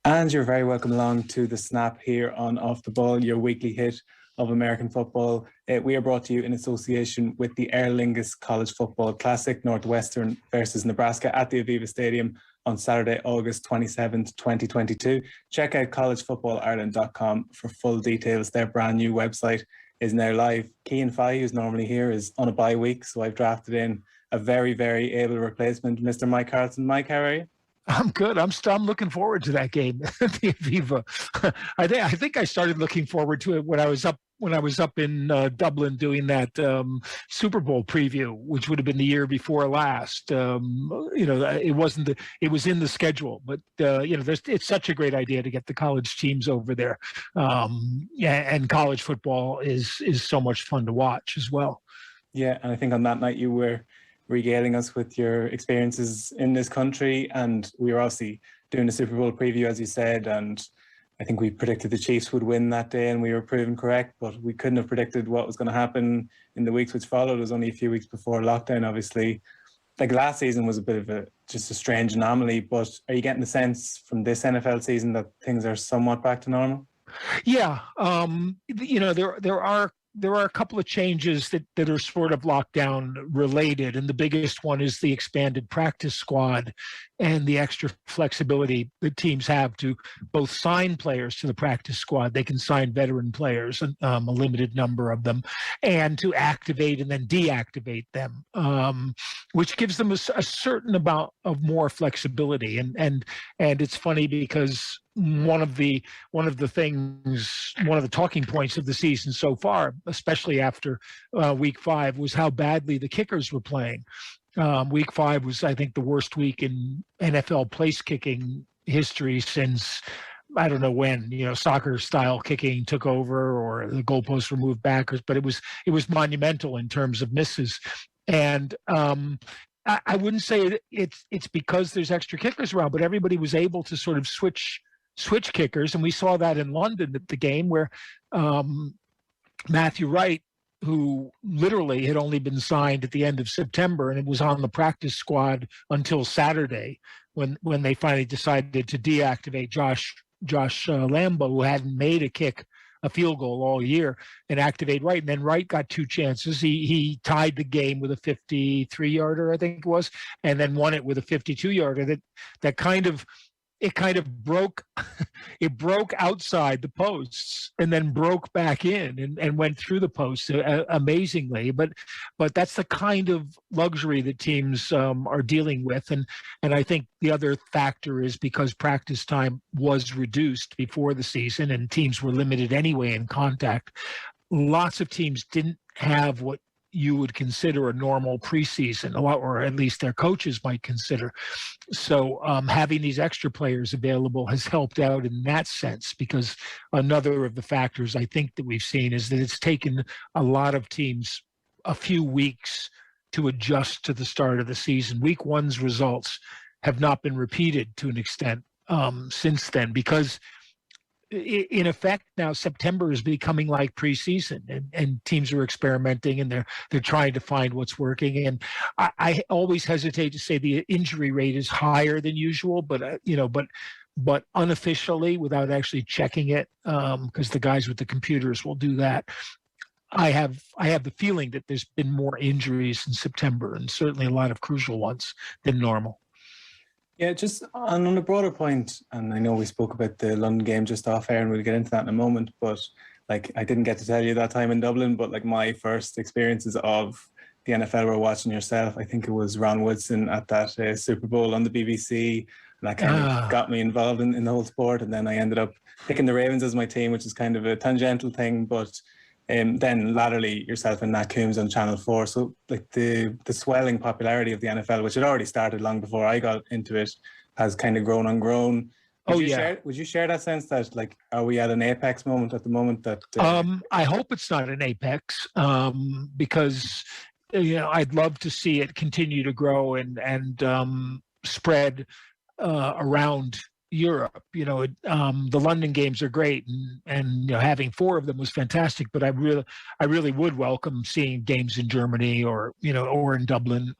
And you're very welcome along to The Snap here on Off the Ball, your weekly hit of American football. We are brought to you in association with the Aer Lingus College Football Classic, Northwestern versus Nebraska at the Aviva Stadium on Saturday, August 27th, 2022. Check out collegefootballireland.com for full details. Their brand new website is now live. Cian Fahey, who's normally here, is on a bye week, so I've drafted in a very, very able replacement, Mr. Mike Carlson. Mike, how are you? I'm good. I'm looking forward to that game, the Aviva. I think I started looking forward to it when I was up in Dublin doing that Super Bowl preview, which would have been the year before last. It was in the schedule, but it's such a great idea to get the college teams over there, and college football is so much fun to watch as well. Yeah, and I think on that night you were regaling us with your experiences in this country, and we were obviously doing the Super Bowl preview, as you said, and I think we predicted the Chiefs would win that day, and we were proven correct, but we couldn't have predicted what was going to happen in the weeks which followed. It was only a few weeks before lockdown, obviously. Like last season was a bit of just a strange anomaly, but are you getting the sense from this NFL season that things are somewhat back to normal? Yeah, there are a couple of changes that are sort of lockdown related, and the biggest one is the expanded practice squad and the extra flexibility that teams have to both sign players to the practice squad. They can sign veteran players, a limited number of them, and to activate and then deactivate them, which gives them a certain amount of more flexibility. And it's funny because one of the talking points of the season so far, especially after week 5, was how badly the kickers were playing. Week 5 was, I think, the worst week in NFL place kicking history since I don't know when, soccer style kicking took over or the goalposts were moved back, but it was monumental in terms of misses. And I wouldn't say it's because there's extra kickers around, but everybody was able to sort of switch kickers, and we saw that in London at the game where Matthew Wright, who literally had only been signed at the end of September and it was on the practice squad until Saturday when they finally decided to deactivate Josh Lambo, who hadn't made a field goal all year, and activate Wright. And then Wright got 2 chances. He tied the game with a 53-yarder, I think it was, and then won it with a 52-yarder that kind of broke outside the posts and then broke back in and went through the posts amazingly. But that's the kind of luxury that teams are dealing with. And I think the other factor is because practice time was reduced before the season and teams were limited anyway in contact. Lots of teams didn't have what you would consider a normal preseason, or at least their coaches might consider. So having these extra players available has helped out in that sense, because another of the factors I think that we've seen is that it's taken a lot of teams a few weeks to adjust to the start of the season. Week 1's results have not been repeated to an extent since then, because in effect now September is becoming like preseason, and teams are experimenting and they're trying to find what's working. And I always hesitate to say the injury rate is higher than usual, but unofficially, without actually checking it, because the guys with the computers will do that, I have the feeling that there's been more injuries in September, and certainly a lot of crucial ones, than normal. Yeah, just on a broader point, and I know we spoke about the London game just off air, and we'll get into that in a moment, but like I didn't get to tell you that time in Dublin, but like my first experiences of the NFL were watching yourself. I think it was Ron Woodson at that Super Bowl on the BBC, and that kind of got me involved in the whole sport. And then I ended up picking the Ravens as my team, which is kind of a tangential thing, but then latterly yourself and Nat Coombs on Channel 4. So like the swelling popularity of the NFL, which had already started long before I got into it, has kind of grown and grown. Would you share that sense that, like, are we at an apex moment at the moment? That I hope it's not an apex, because I'd love to see it continue to grow and spread around Europe. The London games are great, and having 4 of them was fantastic. But I really would welcome seeing games in Germany or in Dublin.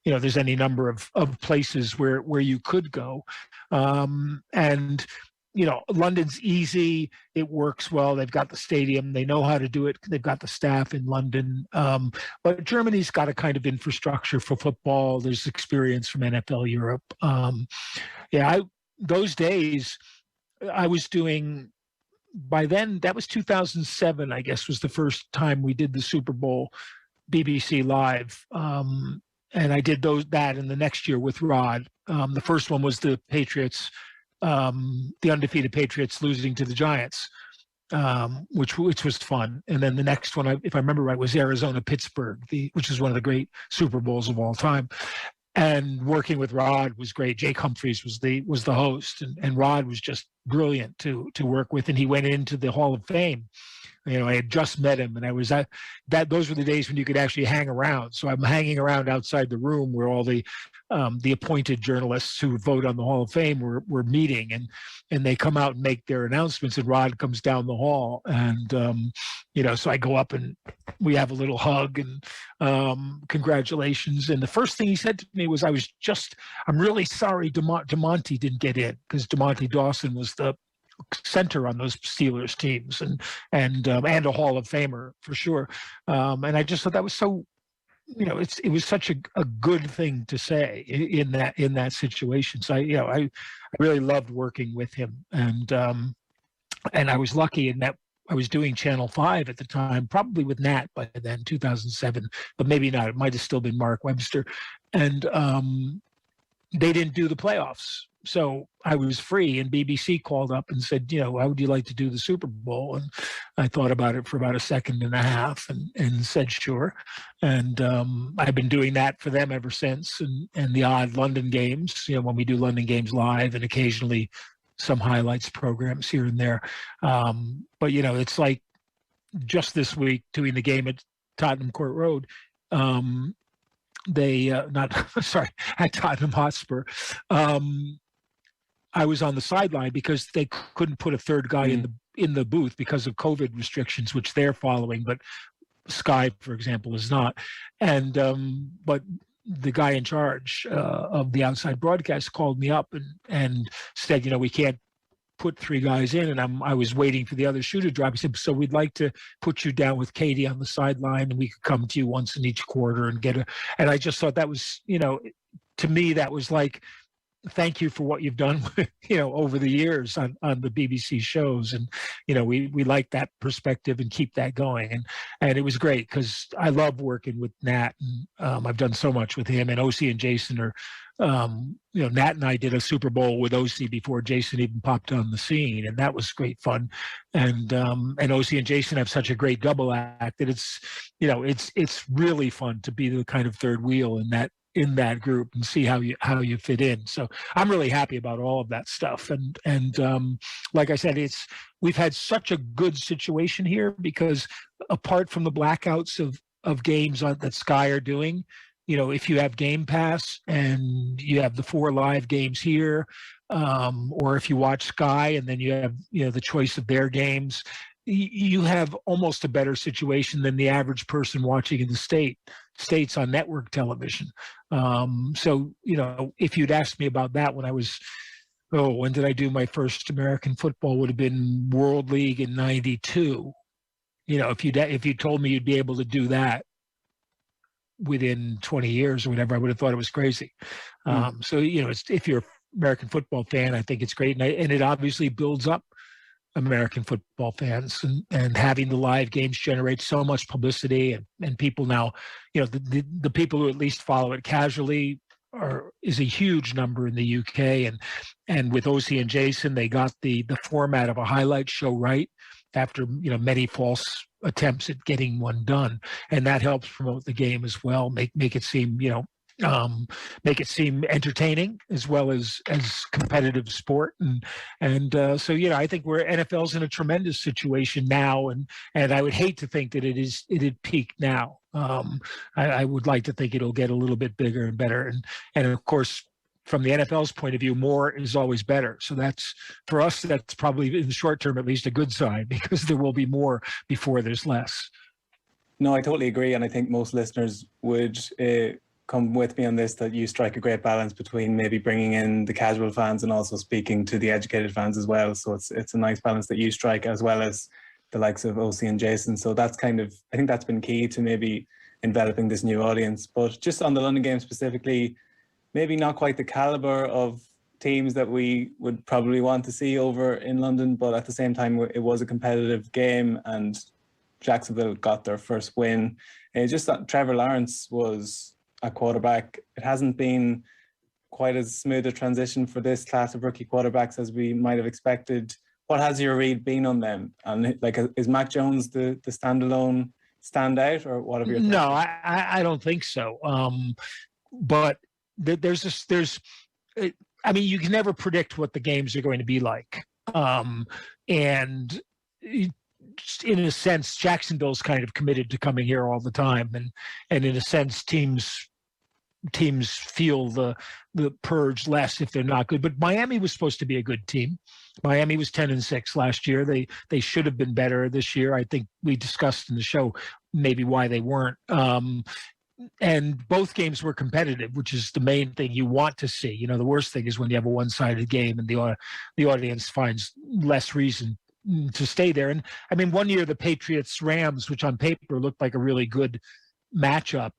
There's any number of places where you could go, and London's easy. It works well. They've got the stadium. They know how to do it. They've got the staff in London. But Germany's got a kind of infrastructure for football. There's experience from NFL Europe. Those days I was doing, by then, that was 2007, I guess, was the first time we did the Super Bowl BBC Live. And I did that in the next year with Rod. The first one was the Patriots, the undefeated Patriots losing to the Giants, which was fun. And then the next one, if I remember right, was Arizona-Pittsburgh, which is one of the great Super Bowls of all time. And working with Rod was great. Jake Humphries was the host, and Rod was just brilliant to work with. And he went into the Hall of Fame. I had just met him, and I was those were the days when you could actually hang around. So I'm hanging around outside the room where all the appointed journalists who vote on the Hall of Fame were meeting, and they come out and make their announcements, and Rod comes down the hall, and so I go up and we have a little hug and congratulations. And the first thing he said to me was, I'm really sorry DeMonte didn't get in, because DeMonte Dawson was the center on those Steelers teams, and a Hall of Famer for sure. And I just thought that was so, it was such a good thing to say in that situation. So I really loved working with him, and I was lucky in that I was doing Channel 5 at the time, probably with Nat by then, 2007, but maybe not. It might have still been Mark Webster, and they didn't do the playoffs. So I was free, and BBC called up and said, how would you like to do the Super Bowl? And I thought about it for about a second and a half and said, sure. And I've been doing that for them ever since, and the odd London games, when we do London games live, and occasionally some highlights programs here and there. But, it's like just this week doing the game at Tottenham Court Road, at Tottenham Hotspur. I was on the sideline because they couldn't put a third guy in the booth because of COVID restrictions, which they're following, but Sky, for example, is not. And but the guy in charge of the outside broadcast called me up and said, we can't put 3 guys in, and I was waiting for the other shoe to drop. He said, so we'd like to put you down with Katie on the sideline, and we could come to you once in each quarter and and I just thought that was, to me, that was like, thank you for what you've done, over the years on the BBC shows. And, we like that perspective and keep that going. And it was great because I love working with Nat, and I've done so much with him, and OC and Jason are, Nat and I did a Super Bowl with OC before Jason even popped on the scene. And that was great fun. And OC and Jason have such a great double act that it's really fun to be the kind of third wheel in that group and see how you fit in. So I'm really happy about all of that stuff. And like I said, we've had such a good situation here because apart from the blackouts of games that Sky are doing, if you have Game Pass and you have the 4 live games here, or if you watch Sky and then you have, the choice of their games, you have almost a better situation than the average person watching in the States on network television. So, if you'd asked me about that when I was, when did I do my first American football, would have been World League in 92. If you told me you'd be able to do that within 20 years or whatever, I would have thought it was crazy. So, if you're an American football fan, I think it's great. And it obviously builds up American football fans, and having the live games generate so much publicity, and people now, the people who at least follow it casually is a huge number in the UK, and with OC and Jason, they got the format of a highlight show right after many false attempts at getting one done, and that helps promote the game as well, make it seem make it seem entertaining as well as competitive sport. And so, I think NFL's in a tremendous situation now, and I would hate to think that it had peaked now. I would like to think it'll get a little bit bigger and better. And of course, from the NFL's point of view, more is always better. So that's, for us, that's probably in the short term at least a good sign, because there will be more before there's less. No, I totally agree. And I think most listeners would come with me on this, that you strike a great balance between maybe bringing in the casual fans and also speaking to the educated fans as well. So it's a nice balance that you strike, as well as the likes of OC and Jason. So that's kind of, I think that's been key to maybe enveloping this new audience. But just on the London game specifically, maybe not quite the caliber of teams that we would probably want to see over in London, but at the same time, it was a competitive game and Jacksonville got their first win. Just that Trevor Lawrence was a quarterback. It hasn't been quite as smooth a transition for this class of rookie quarterbacks as we might have expected. What has your read been on them? And like, is Mac Jones the standalone standout, or what have your thoughts? No, I don't think so. But there's I mean, you can never predict what the games are going to be like. And in a sense, Jacksonville's kind of committed to coming here all the time. And in a sense, teams feel the purge less if they're not good. But Miami was supposed to be a good team. Miami was 10-6 last year. They should have been better this year. I think we discussed in the show maybe why they weren't. And both games were competitive, which is the main thing you want to see. You know, the worst thing is when you have a one-sided game and the audience finds less reason to stay there. And I mean, one year the Patriots-Rams, which on paper looked like a really good matchup,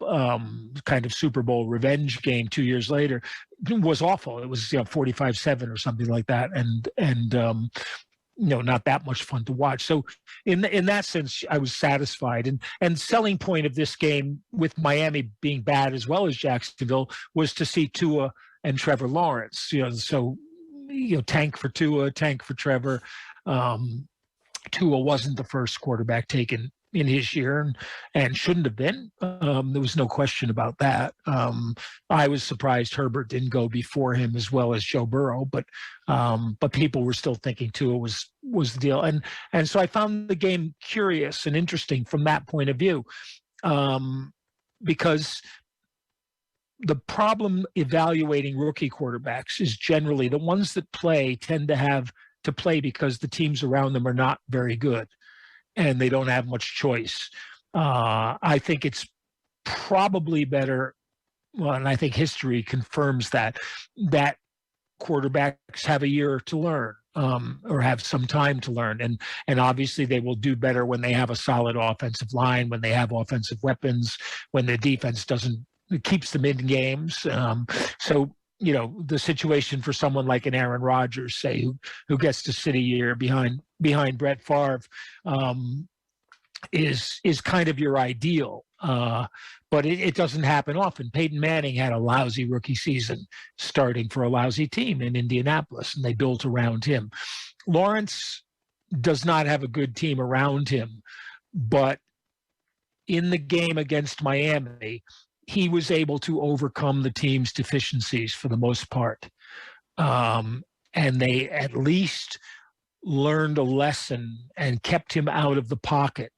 kind of Super Bowl revenge game 2 years later, was awful. It was 45-7 or something like that, and not that much fun to watch. So in that sense, I was satisfied. And selling point of this game, with Miami being bad as well as Jacksonville, was to see Tua and Trevor Lawrence. So tank for Tua, tank for Trevor. Tua wasn't the first quarterback taken in his year, and shouldn't have been. There was no question about that. I was surprised Herbert didn't go before him, as well as Joe Burrow, but people were still thinking Tua was the deal. And so I found the game curious and interesting from that point of view, because the problem evaluating rookie quarterbacks is generally the ones that play tend to have to play because the teams around them are not very good and they don't have much choice. I think it's probably better, well, and I think history confirms that quarterbacks have a year to learn, or have some time to learn. And obviously they will do better when they have a solid offensive line, when they have offensive weapons, when the defense keeps them in games. So, the situation for someone like an Aaron Rodgers, say, who gets to sit a year behind Brett Favre, is kind of your ideal. But it doesn't happen often. Peyton Manning had a lousy rookie season starting for a lousy team in Indianapolis, and they built around him. Lawrence does not have a good team around him, but in the game against Miami, he was able to overcome the team's deficiencies for the most part. And they at least learned a lesson and kept him out of the pocket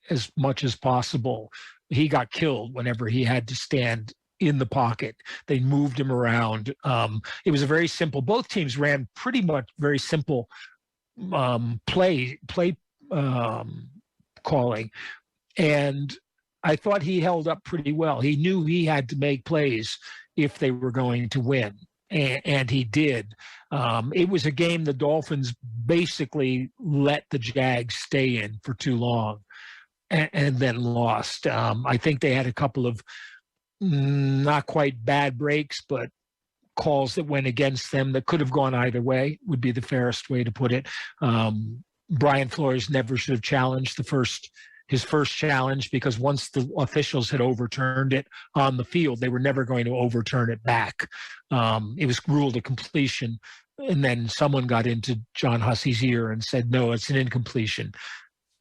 as much as possible. He got killed whenever he had to stand in the pocket. They moved him around. It was a very simple, both teams ran pretty much very simple play calling. And I thought he held up pretty well. He knew he had to make plays if they were going to win, and he did. It was a game the Dolphins basically let the Jags stay in for too long and then lost. I think they had a couple of not quite bad breaks, but calls that went against them that could have gone either way, would be the fairest way to put it. Brian Flores never should have challenged his first challenge, because once the officials had overturned it on the field, they were never going to overturn it back. It was ruled a completion, and then someone got into John Hussey's ear and said, no, it's an incompletion.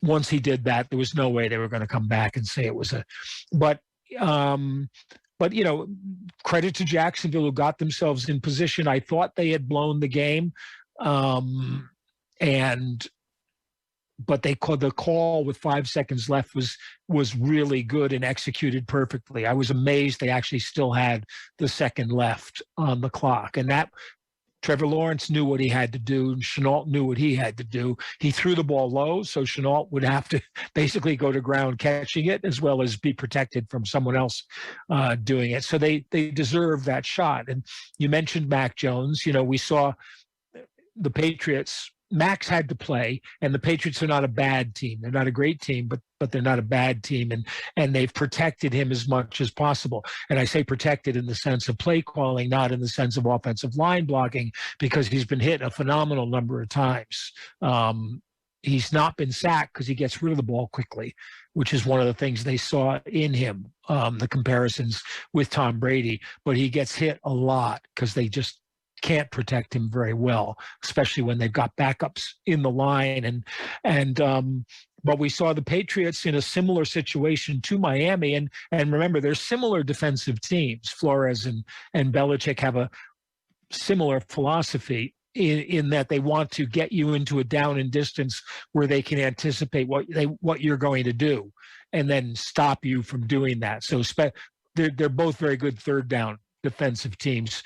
Once he did that, there was no way they were going to come back and say it was but credit to Jacksonville, who got themselves in position. I thought they had blown the game, and but they called the call with 5 seconds left was really good and executed perfectly. I was amazed they actually still had the second left on the clock. And that Trevor Lawrence knew what he had to do, and Chenault knew what he had to do. He threw the ball low, so Chenault would have to basically go to ground catching it as well as be protected from someone else doing it. So they deserve that shot. And you mentioned Mac Jones. You know, we saw the Patriots. Max had to play, and the Patriots are not a bad team. They're not a great team, but they're not a bad team, and they've protected him as much as possible. And I say protected in the sense of play calling, not in the sense of offensive line blocking, because he's been hit a phenomenal number of times. He's not been sacked because he gets rid of the ball quickly, which is one of the things they saw in him, the comparisons with Tom Brady. But he gets hit a lot because they just can't protect him very well, especially when they've got backups in the line. But we saw the Patriots in a similar situation to Miami. And remember, they're similar defensive teams. Flores and Belichick have a similar philosophy in that they want to get you into a down and distance where they can anticipate what you're going to do and then stop you from doing that. So they're both very good third down defensive teams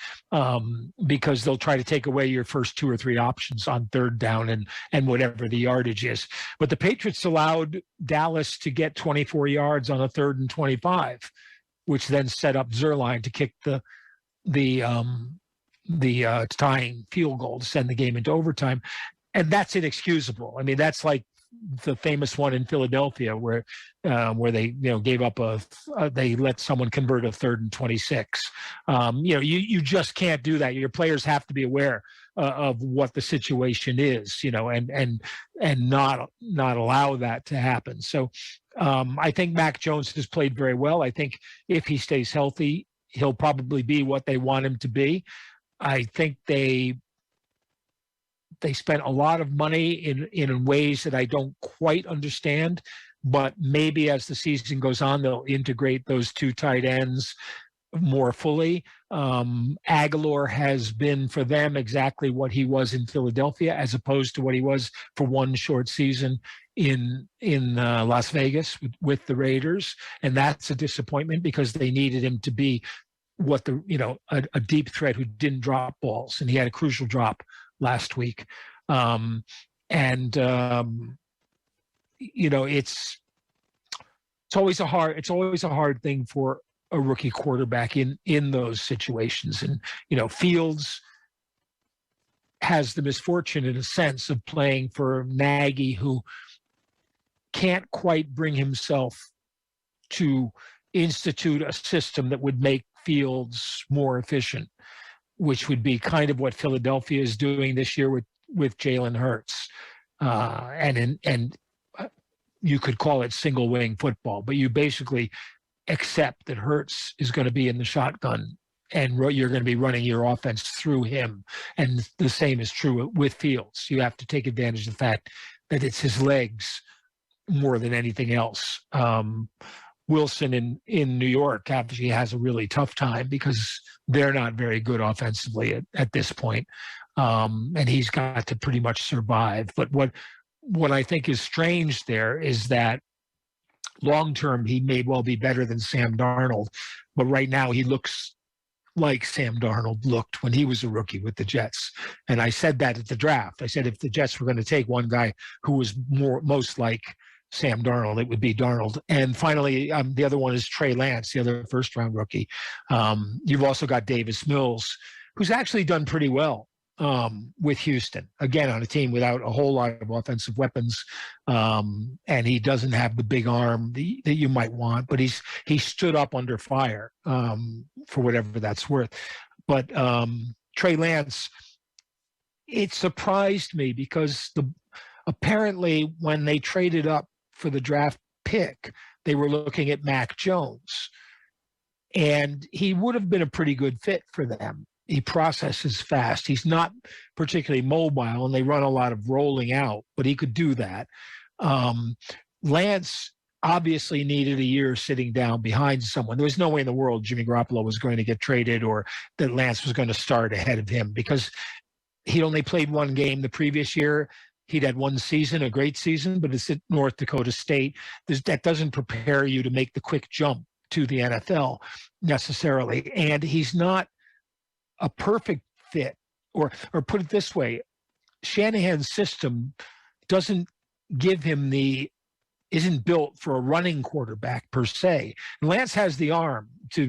because they'll try to take away your first 2 or 3 options on third down and whatever the yardage is. But the Patriots allowed Dallas to get 24 yards on a 3rd and 25, which then set up Zerline to kick the tying field goal to send the game into overtime. And that's inexcusable. I mean, that's like the famous one in Philadelphia where they gave up they let someone convert a 3rd and 26. You just can't do that. Your players have to be aware of what the situation is, and not allow that to happen. So I think Mac Jones has played very well. I think if he stays healthy, he'll probably be what they want him to be. I think they spent a lot of money in ways that I don't quite understand, but maybe as the season goes on, they'll integrate those 2 tight ends more fully. Aguilar has been for them exactly what he was in Philadelphia, as opposed to what he was for one short season in Las Vegas with the Raiders. And that's a disappointment because they needed him to be a deep threat who didn't drop balls. And he had a crucial drop last week. It's always a hard thing for a rookie quarterback in those situations. And, Fields has the misfortune in a sense of playing for Nagy, who can't quite bring himself to institute a system that would make Fields more efficient, which would be kind of what Philadelphia is doing this year with Jalen Hurts. And you could call it single wing football, but you basically accept that Hurts is going to be in the shotgun and you're going to be running your offense through him. And the same is true with Fields. You have to take advantage of the fact that it's his legs more than anything else. Wilson in New York actually has a really tough time because they're not very good offensively at this point. And he's got to pretty much survive. But what I think is strange there is that long-term, he may well be better than Sam Darnold, but right now he looks like Sam Darnold looked when he was a rookie with the Jets. And I said that at the draft. I said if the Jets were going to take one guy who was most like Sam Darnold, it would be Darnold. And finally, the other one is Trey Lance, the other first-round rookie. You've also got Davis Mills, who's actually done pretty well with Houston, again, on a team without a whole lot of offensive weapons. And he doesn't have the big arm that you might want, but he stood up under fire for whatever that's worth. But Trey Lance, it surprised me because apparently when they traded up for the draft pick, they were looking at Mac Jones, and he would have been a pretty good fit for them. He processes fast. He's not particularly mobile, and they run a lot of rolling out, but he could do that. Lance obviously needed a year sitting down behind someone. There was no way in the world Jimmy Garoppolo was going to get traded or that Lance was going to start ahead of him because he'd only played one game the previous year. he'd had one season, a great season, but it's at North Dakota State. That doesn't prepare you to make the quick jump to the NFL necessarily. And he's not a perfect fit, or put it this way, Shanahan's system doesn't give him isn't built for a running quarterback per se. And Lance has the arm to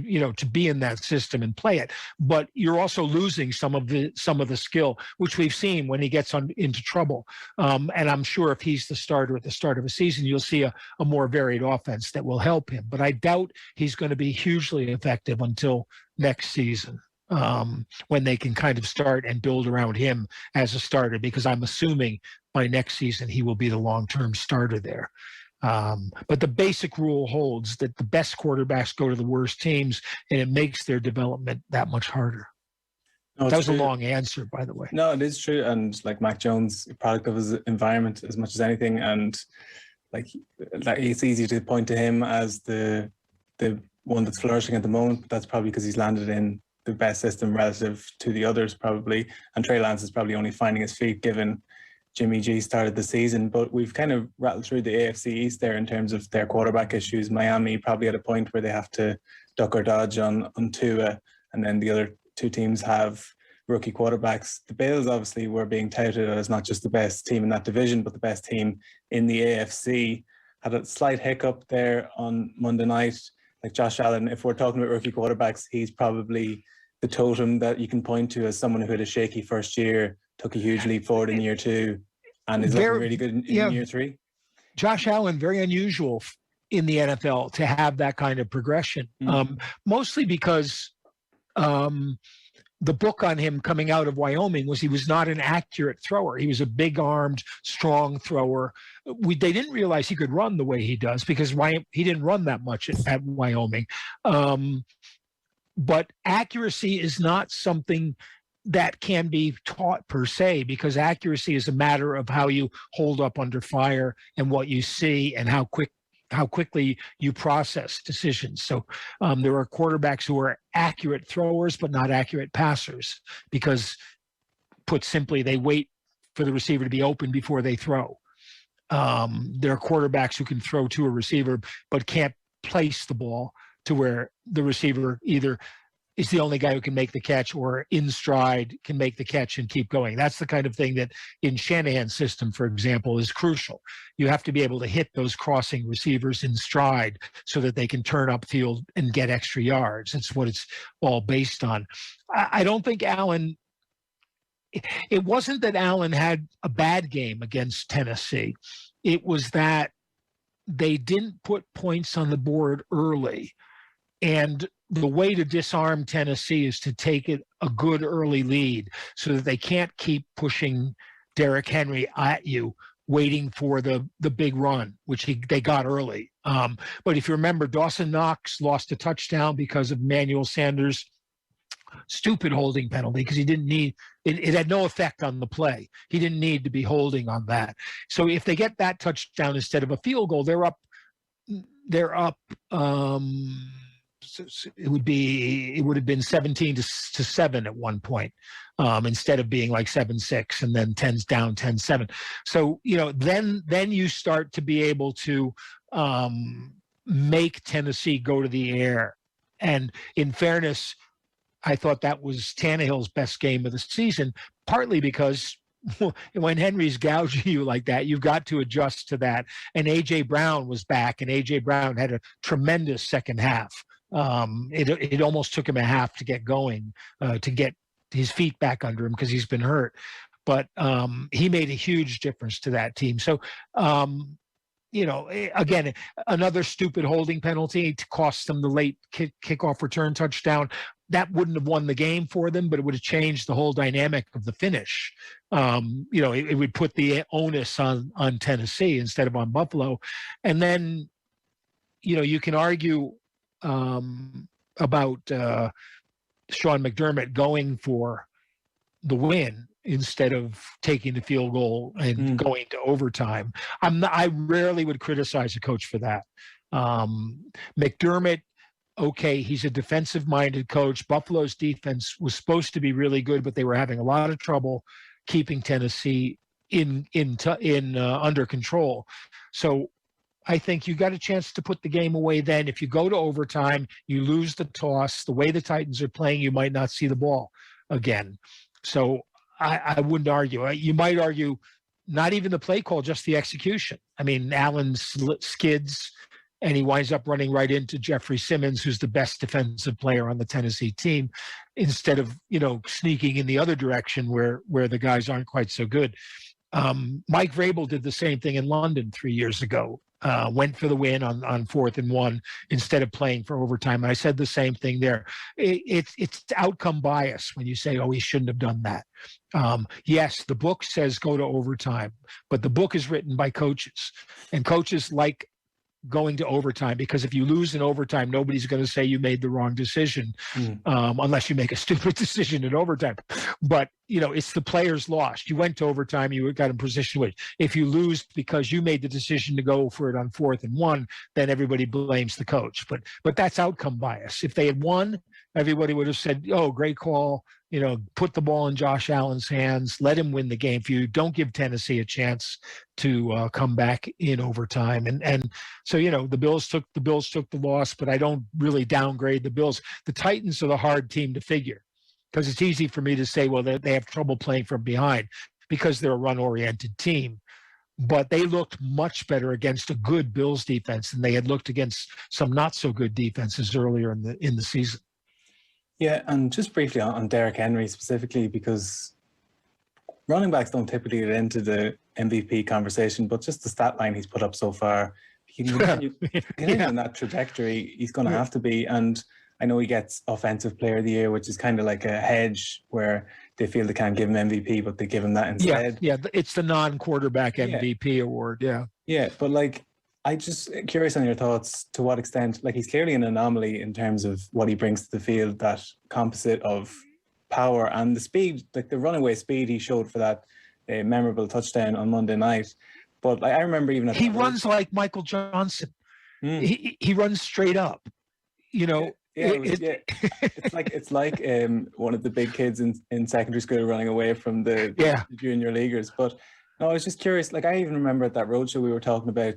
be in that system and play it, but you're also losing some of the skill, which we've seen when he gets into trouble. And I'm sure if he's the starter at the start of a season, you'll see a more varied offense that will help him. But I doubt he's going to be hugely effective until next season, when they can kind of start and build around him as a starter, because I'm assuming by next season he will be the long-term starter there. But the basic rule holds that the best quarterbacks go to the worst teams, and it makes their development that much harder. No, that was true. A long answer, by the way. No, it is true. And like Mac Jones, a product of his environment as much as anything. And like it's easy to point to him as the one that's flourishing at the moment, but that's probably because he's landed in the best system relative to the others probably. And Trey Lance is probably only finding his feet given Jimmy G started the season. But we've kind of rattled through the AFC East there in terms of their quarterback issues. Miami probably at a point where they have to duck or dodge on Tua, and then the other two teams have rookie quarterbacks. The Bills obviously were being touted as not just the best team in that division, but the best team in the AFC. Had a slight hiccup there on Monday night. Like Josh Allen, if we're talking about rookie quarterbacks, he's probably the totem that you can point to as someone who had a shaky first year, took a huge leap forward in year two, and is looking really good in year three. Josh Allen, very unusual in the NFL to have that kind of progression, mostly because the book on him coming out of Wyoming was he was not an accurate thrower. He was a big-armed, strong thrower. They didn't realize he could run the way he does because he didn't run that much at Wyoming. But accuracy is not something that can be taught per se, because accuracy is a matter of how you hold up under fire and what you see and how quickly you process decisions. So there are quarterbacks who are accurate throwers but not accurate passers because, put simply, they wait for the receiver to be open before they throw. There are quarterbacks who can throw to a receiver but can't place the ball to where the receiver either is the only guy who can make the catch or in stride can make the catch and keep going. That's the kind of thing that in Shanahan's system, for example, is crucial. You have to be able to hit those crossing receivers in stride so that they can turn upfield and get extra yards. That's what it's all based on. I don't think Allen – it wasn't that Allen had a bad game against Tennessee. It was that they didn't put points on the board early. And the way to disarm Tennessee is to take it a good early lead so that they can't keep pushing Derrick Henry at you, waiting for the big run, which they got early. But if you remember, Dawson Knox lost a touchdown because of Emmanuel Sanders' stupid holding penalty because he didn't need it had no effect on the play. He didn't need to be holding on that. So if they get that touchdown instead of a field goal, they're up it would have been 17-7 at one point, instead of being like 7-6 and then 10's down 10-7. So, then you start to be able to make Tennessee go to the air. And in fairness, I thought that was Tannehill's best game of the season, partly because when Henry's gouging you like that, you've got to adjust to that. And A.J. Brown was back, and A.J. Brown had a tremendous second half. It almost took him a half to get going, to get his feet back under him because he's been hurt. But he made a huge difference to that team. So, again, another stupid holding penalty to cost them the late kickoff return touchdown. That wouldn't have won the game for them, but it would have changed the whole dynamic of the finish. It would put the onus on Tennessee instead of on Buffalo. And then, you can argue about Sean McDermott going for the win instead of taking the field goal and going to overtime. I rarely would criticize a coach for that. McDermott, okay, he's a defensive-minded coach. Buffalo's defense was supposed to be really good, but they were having a lot of trouble keeping Tennessee under control. So I think you got a chance to put the game away then. If you go to overtime, you lose the toss. The way the Titans are playing, you might not see the ball again. So I wouldn't argue. You might argue not even the play call, just the execution. I mean, Allen skids, and he winds up running right into Jeffrey Simmons, who's the best defensive player on the Tennessee team, instead of, sneaking in the other direction where the guys aren't quite so good. Mike Vrabel did the same thing in London 3 years ago. Went for the win on 4th and 1 instead of playing for overtime. And I said the same thing there. It's outcome bias when you say, oh, he shouldn't have done that. Yes, the book says go to overtime, but the book is written by coaches, and coaches like going to overtime, because if you lose in overtime, nobody's going to say you made the wrong decision, unless you make a stupid decision in overtime. But, it's the players lost. You went to overtime, you got in position with it. If you lose because you made the decision to go for it on 4th and 1, then everybody blames the coach. But that's outcome bias. If they had won, everybody would have said, oh, great call. Put the ball in Josh Allen's hands, let him win the game for you. Don't give Tennessee a chance to come back in overtime. And so, the Bills took the loss, but I don't really downgrade the Bills. The Titans are the hard team to figure, because it's easy for me to say, well, they have trouble playing from behind because they're a run-oriented team. But they looked much better against a good Bills defense than they had looked against some not so good defenses earlier in the season. Yeah, and just briefly on Derrick Henry specifically, because running backs don't typically get into the MVP conversation, but just the stat line he's put up so far, he can continue on that trajectory, he's going to have to be. And I know he gets Offensive Player of the Year, which is kind of like a hedge where they feel they can't give him MVP, but they give him that instead. Yeah, it's the non-quarterback MVP award, Yeah, but I just curious on your thoughts, to what extent, he's clearly an anomaly in terms of what he brings to the field, that composite of power and the speed, the runaway speed he showed for that memorable touchdown on Monday night. But I remember even he runs like Michael Johnson. He runs straight up, It's like one of the big kids in secondary school running away from the junior leaguers. But no, I was just curious. I even remember at that roadshow we were talking about,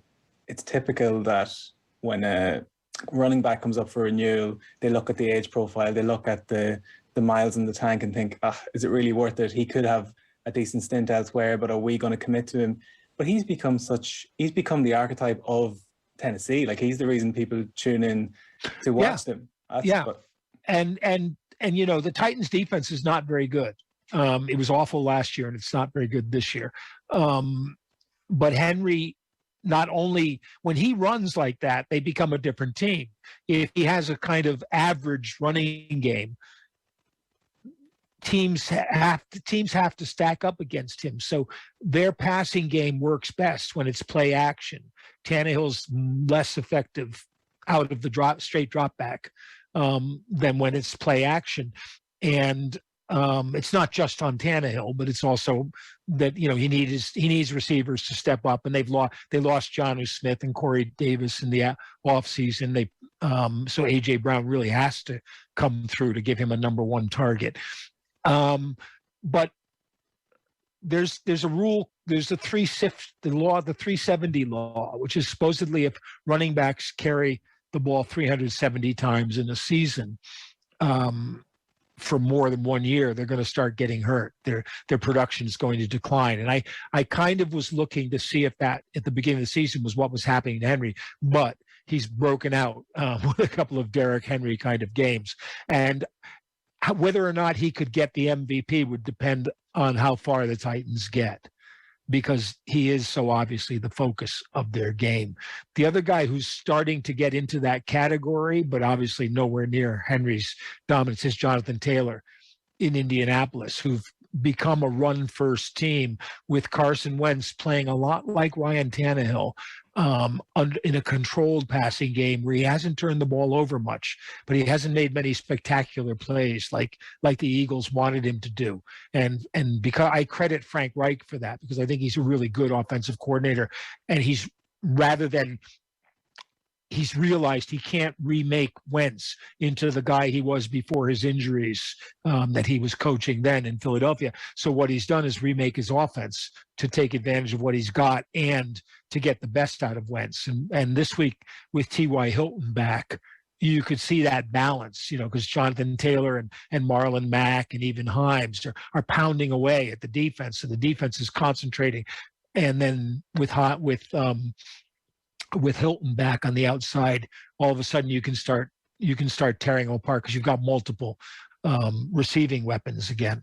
it's typical that when a running back comes up for renewal, they look at the age profile, they look at the miles in the tank and think, is it really worth it? He could have a decent stint elsewhere, but are we going to commit to him? But he's become the archetype of Tennessee. He's the reason people tune in to watch them. And the Titans defense is not very good. It was awful last year, and it's not very good this year. But Henry, not only when he runs like that, they become a different team. If he has a kind of average running game, teams have to stack up against him. So their passing game works best when it's play action. Tannehill's less effective out of the straight drop back than when it's play action. And it's not just on Tannehill, but it's also that he needs receivers to step up, and they lost Jonnu Smith and Corey Davis in the offseason. So AJ Brown really has to come through to give him a number one target. But there's a rule. There's the 370 law, which is supposedly if running backs carry the ball 370 times in a season, for more than 1 year, they're going to start getting hurt. Their production is going to decline. And I kind of was looking to see if that at the beginning of the season was what was happening to Henry, but he's broken out with a couple of Derrick Henry kind of games. And whether or not he could get the MVP would depend on how far the Titans get, because he is so obviously the focus of their game. The other guy who's starting to get into that category, but obviously nowhere near Henry's dominance, is Jonathan Taylor in Indianapolis, who've become a run-first team with Carson Wentz playing a lot like Ryan Tannehill in a controlled passing game where he hasn't turned the ball over much, but he hasn't made many spectacular plays like the Eagles wanted him to do. And because I credit Frank Reich for that, because I think he's a really good offensive coordinator, and he's, rather than he's realized he can't remake Wentz into the guy he was before his injuries that he was coaching then in Philadelphia. So what he's done is remake his offense to take advantage of what he's got and to get the best out of Wentz. And this week with T.Y. Hilton back, you could see that balance, because Jonathan Taylor and Marlon Mack and even Himes are pounding away at the defense. So the defense is concentrating. And then with Hilton back on the outside, all of a sudden you can start tearing them apart because you've got multiple receiving weapons again.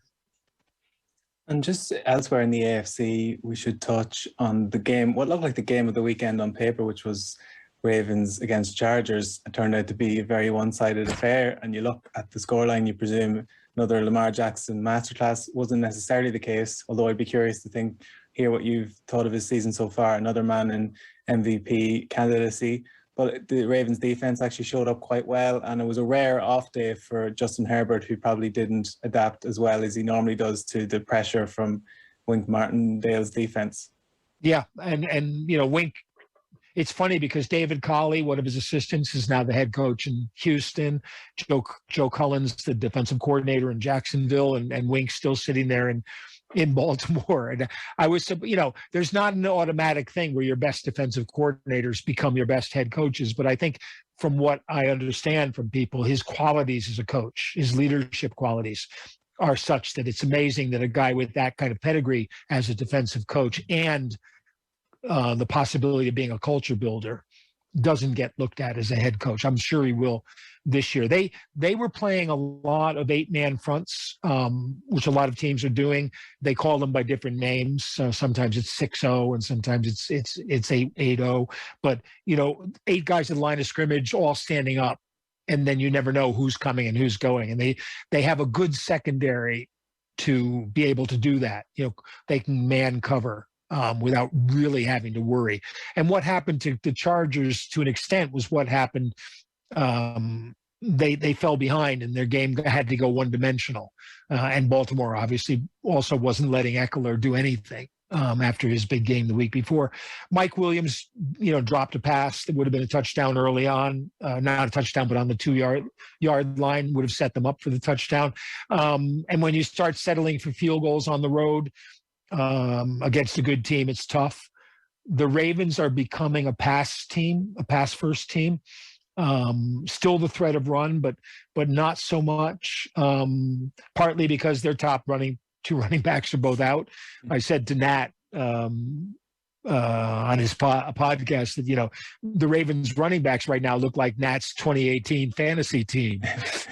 And just elsewhere in the AFC, we should touch on the game, what looked like the game of the weekend on paper, which was Ravens against Chargers. It turned out to be a very one-sided affair. And you look at the scoreline, you presume another Lamar Jackson masterclass. Wasn't necessarily the case, although I'd be curious to hear what you've thought of his season so far. Another man in MVP candidacy. But the Ravens defense actually showed up quite well, and it was a rare off day for Justin Herbert, who probably didn't adapt as well as he normally does to the pressure from Wink Martindale's defense. Yeah, and Wink, it's funny because David Colley, one of his assistants, is now the head coach in Houston. Joe Collins, the defensive coordinator in Jacksonville, and Wink's still sitting there in Baltimore. And I was, there's not an automatic thing where your best defensive coordinators become your best head coaches. But I think from what I understand from people, his qualities as a coach, his leadership qualities are such that it's amazing that a guy with that kind of pedigree as a defensive coach and the possibility of being a culture builder doesn't get looked at as a head coach. I'm sure he will this year. They were playing a lot of 8-man fronts, which a lot of teams are doing. They call them by different names. So sometimes it's 6-0 and sometimes it's 8-0. But 8 guys in the line of scrimmage all standing up, and then you never know who's coming and who's going. And they have a good secondary to be able to do that. They can man cover without really having to worry. And what happened to the Chargers to an extent was what happened. They fell behind and their game had to go one-dimensional. And Baltimore obviously also wasn't letting Eckler do anything after his big game the week before. Mike Williams, dropped a pass that would have been a touchdown early on. Not a touchdown, but on the 2-yard line would have set them up for the touchdown. And when you start settling for field goals on the road, against a good team, it's tough. The Ravens are becoming a pass first team. Still the threat of run, but not so much. Partly because their top two running backs are both out. I said to Nat on his podcast that the Ravens running backs right now look like Nat's 2018 fantasy team.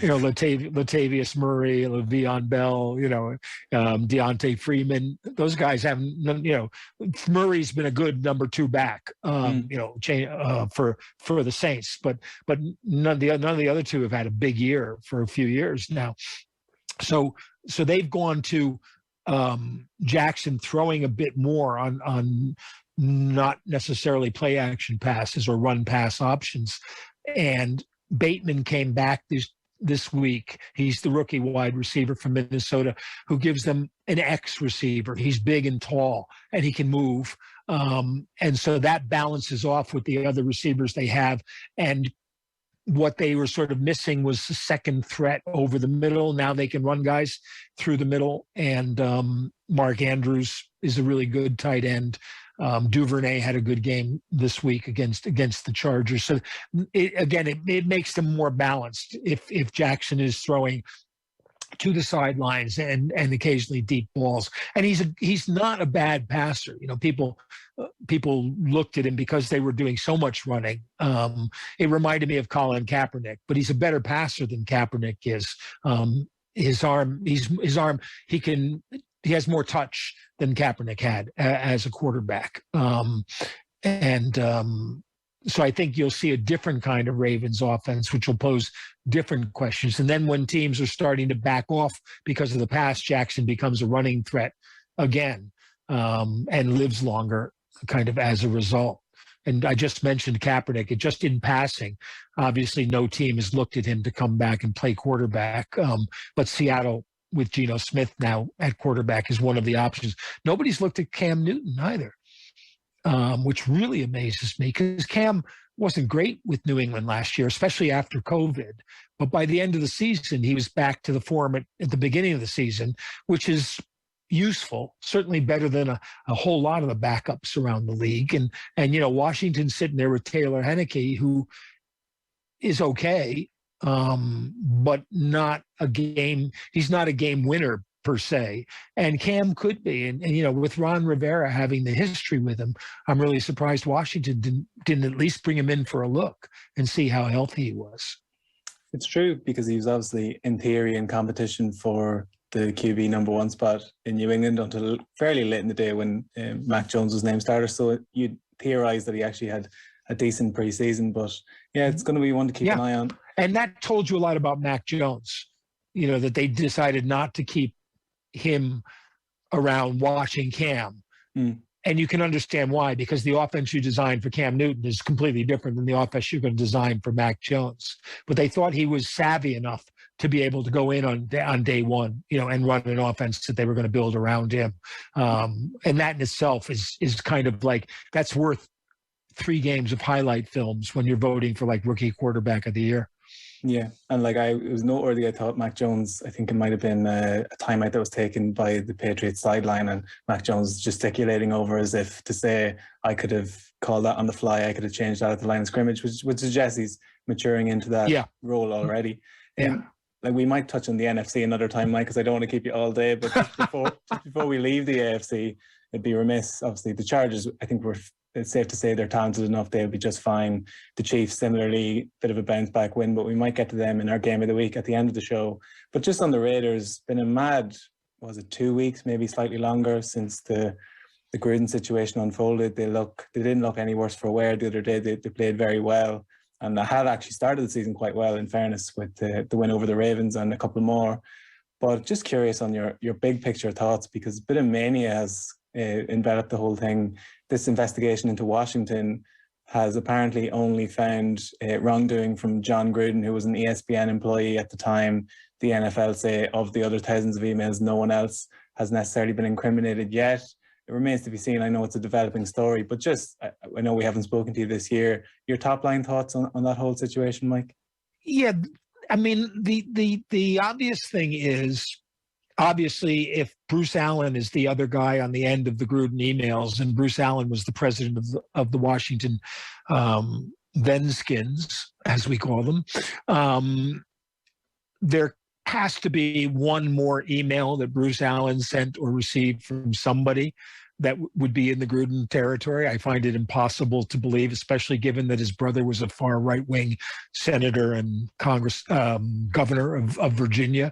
Latavius Murray, Le'Veon Bell, Deontay Freeman. Those guys haven't. Murray's been a good number 2 back. For the Saints, but none of the other two have had a big year for a few years now. So they've gone to Jackson throwing a bit more on not necessarily play action passes or run pass options. And Bateman came back this week. He's the rookie wide receiver from Minnesota who gives them an X receiver. He's big and tall and he can move. And so that balances off with the other receivers they have. And what they were sort of missing was the second threat over the middle. Now they can run guys through the middle. And Mark Andrews is a really good tight end. Duvernay had a good game this week against the Chargers. So it makes them more balanced if Jackson is throwing to the sidelines and occasionally deep balls. And he's not a bad passer. People looked at him because they were doing so much running. It reminded me of Colin Kaepernick, but he's a better passer than Kaepernick is. His arm, he has more touch than Kaepernick had as a quarterback. So I think you'll see a different kind of Ravens offense, which will pose different questions. And then when teams are starting to back off because of the pass, Jackson becomes a running threat again and lives longer kind of as a result. And I just mentioned Kaepernick. Just in passing, obviously no team has looked at him to come back and play quarterback. But Seattle with Geno Smith now at quarterback is one of the options. Nobody's looked at Cam Newton either. Which really amazes me because Cam wasn't great with New England last year, especially after COVID. But by the end of the season, he was back to the form at the beginning of the season, which is useful, certainly better than a whole lot of the backups around the league. And Washington's sitting there with Taylor Heineke, who is okay, but not a game. He's not a game winner per se. And Cam could be. And with Ron Rivera having the history with him, I'm really surprised Washington didn't at least bring him in for a look and see how healthy he was. It's true, because he was obviously in theory in competition for the QB #1 spot in New England until fairly late in the day when Mac Jones was named starter. So you'd theorize that he actually had a decent preseason. But yeah, it's going to be one to keep an eye on. And that told you a lot about Mac Jones, that they decided not to keep him around watching Cam. And you can understand why, because the offense you designed for Cam Newton is completely different than the offense you're going to design for Mac Jones. But they thought he was savvy enough to be able to go in on day one, and run an offense that they were going to build around him. And that in itself is kind of like, that's worth 3 games of highlight films when you're voting for like rookie quarterback of the year. Yeah, and it was noteworthy. I thought Mac Jones, I think it might have been a timeout that was taken by the Patriots sideline, and Mac Jones gesticulating over as if to say, I could have called that on the fly, I could have changed that at the line of scrimmage, which would suggest he's maturing into that role already. We might touch on the NFC another time, Mike, because I don't want to keep you all day, but just before we leave the AFC, it'd be remiss. Obviously, the Chargers, I think it's safe to say they're talented enough. They'll be just fine. The Chiefs, similarly, bit of a bounce back win, but we might get to them in our game of the week at the end of the show. But just on the Raiders, been a mad, 2 weeks, maybe slightly longer since the Gruden situation unfolded. They didn't look any worse for wear the other day. They played very well. And they had actually started the season quite well, in fairness, with the win over the Ravens and a couple more. But just curious on your big picture thoughts, because a bit of mania has enveloped the whole thing. This investigation into Washington has apparently only found wrongdoing from John Gruden, who was an ESPN employee at the time. The NFL say of the other thousands of emails, no one else has necessarily been incriminated yet. It remains to be seen. I know it's a developing story, but just, I know we haven't spoken to you this year. Your top line thoughts on that whole situation, Mike? Yeah, I mean, the obvious thing is, obviously, if Bruce Allen is the other guy on the end of the Gruden emails, and Bruce Allen was the president of the Washington Venskins, as we call them, there has to be one more email that Bruce Allen sent or received from somebody that would be in the Gruden territory. I find it impossible to believe, especially given that his brother was a far right-wing senator and governor of Virginia,